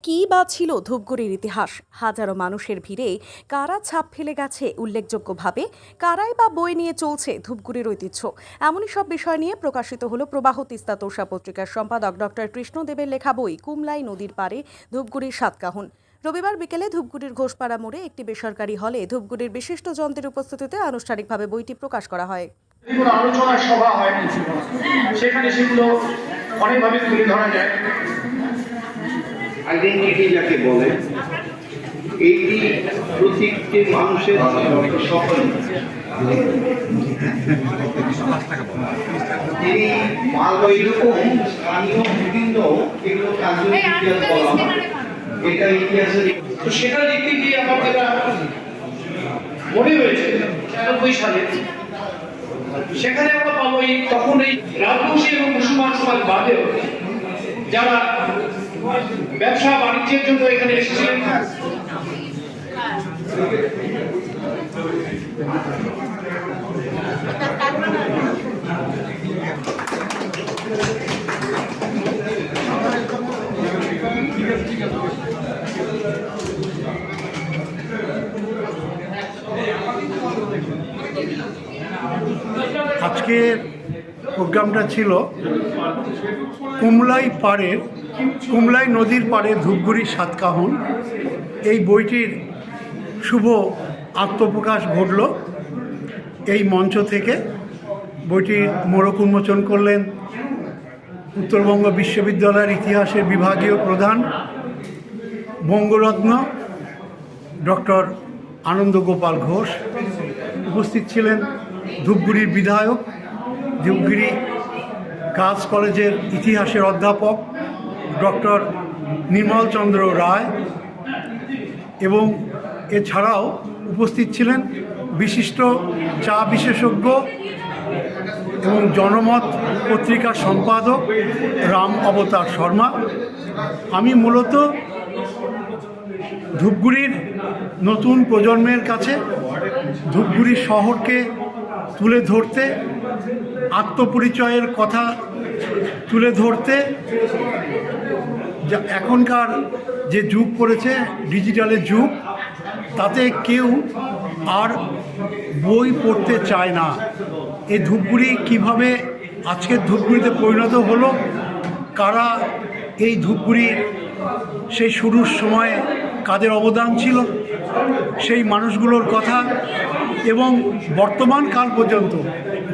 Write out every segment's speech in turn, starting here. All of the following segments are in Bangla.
কী বা ছিল ধূপগুড়ির ইতিহাস? হাজারো মানুষের ভিড়ে কারা ছাপ ফেলে গেছে উল্লেখযোগ্যভাবে? কারাই বা বই নিয়ে চলছে ধূপগুড়ির ঐতিহ্য? এমনই সব বিষয় নিয়ে প্রকাশিত হলো প্রবাহ তিস্তা তোষা পত্রিকার সম্পাদক ডক্টর কৃষ্ণদেবের লেখা বই কুমলাই নদীর পাড়ে ধূপগুড়ির সাতকাহন। রবিবার বিকেলে ধূপগুড়ির ঘোষপাড়া মোড়ে একটি বেসরকারি হলে ধূপগুড়ির বিশিষ্ট জনদের উপস্থিতিতে আনুষ্ঠানিকভাবে বইটি প্রকাশ করা হয়। আলোচনা সভা হয়, সেখানে সেগুলো অনেকভাবে তুলে ধরা যায়। আইডেন্টিটি যাকে বলে, এইটি প্রত্যেকটি মানুষের সকল তিনি এইরকম স্থানীয় বিভিন্ন এগুলো ইতিহাস বলা এটা ইতিহাসের। তো সেটা দেখতে গিয়ে আমার যেটা মনে হয়েছে ৯৬ সালে, সেখানে আমরা পাবো তখন এই রাজবংশী এবং মুসলমান সমাজ বাদেও যারা ব্যবসা বাণিজ্যের জন্য এখানে এসেছিলেন, আজকের প্রোগ্রামটা ছিল কুমলাই নদীর পাড়ে ধূপগুড়ির সাতকাহন। এই বইটির শুভ আত্মপ্রকাশ ঘটল এই মঞ্চ থেকে। বইটির মোড়ক উন্মোচন করলেন উত্তরবঙ্গ বিশ্ববিদ্যালয়ের ইতিহাসের বিভাগীয় প্রধান বঙ্গরত্ন ডক্টর আনন্দ গোপাল ঘোষ। উপস্থিত ছিলেন ধূপগুড়ির বিধায়ক, ধূপগুড়ি গার্লস কলেজের ইতিহাসের অধ্যাপক ডক্টর নির্মল চন্দ্র রায়, এবং এছাড়াও উপস্থিত ছিলেন বিশিষ্ট চা বিশেষজ্ঞ এবং জনমত পত্রিকার সম্পাদক রাম অবতার শর্মা। আমি মূলত ধূপগুড়ির নতুন প্রজন্মের কাছে ধূপগুড়ি শহরকে তুলে ধরতে, আত্মপরিচয়ের কথা তুলে ধরতে, যা এখনকার যে যুগ পড়েছে ডিজিটালের যুগ, তাতে কেউ আর বই পড়তে চায় না। এই ধূপগুড়ি কীভাবে আজকের ধূপগুড়িতে পরিণত হলো, কারা এই ধূপগুড়ির সেই শুরুর সময়ে কাদের অবদান ছিল, সেই মানুষগুলোর কথা, এবং বর্তমান কাল পর্যন্ত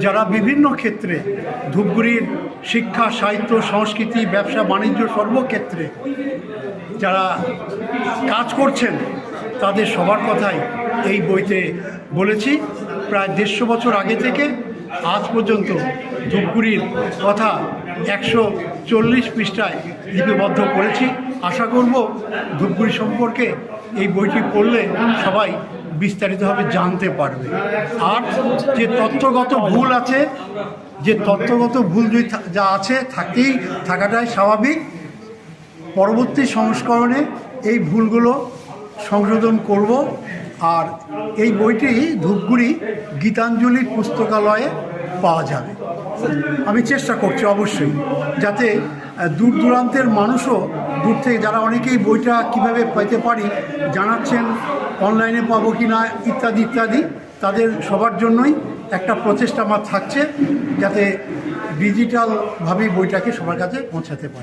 যারা বিভিন্ন ক্ষেত্রে ধূপগুড়ির শিক্ষা, সাহিত্য, সংস্কৃতি, ব্যবসা বাণিজ্য সর্বক্ষেত্রে যারা কাজ করছেন, তাদের সবার কথাই এই বইতে বলেছি। প্রায় ১৫০ বছর আগে থেকে আজ পর্যন্ত ধূপগুড়ির কথা ১৪০ পৃষ্ঠায় লিপিবদ্ধ করেছি। আশা করব ধূপগুড়ি সম্পর্কে এই বইটি পড়লে সবাই বিস্তারিতভাবে জানতে পারবে। আর যে তথ্যগত ভুল আছে, যা আছে থাকাটাই স্বাভাবিক। পরবর্তী সংস্করণে এই ভুলগুলো সংশোধন করব। আর এই বইটি ধূপগুড়ি গীতাঞ্জলি পুস্তকালয়ে পাওয়া যাবে। আমি চেষ্টা করছি অবশ্যই যাতে দূর দূরান্তের মানুষও, দূর থেকে যারা অনেকেই বইটা কিভাবে পেতে পারি জানাচ্ছেন, অনলাইনে পাবো কি না ইত্যাদি ইত্যাদি, তাদের সবার জন্যই একটা প্রচেষ্টা আমার থাকছে যাতে ডিজিটালভাবেই বইটাকে সবার কাছে পৌঁছাতে পারে।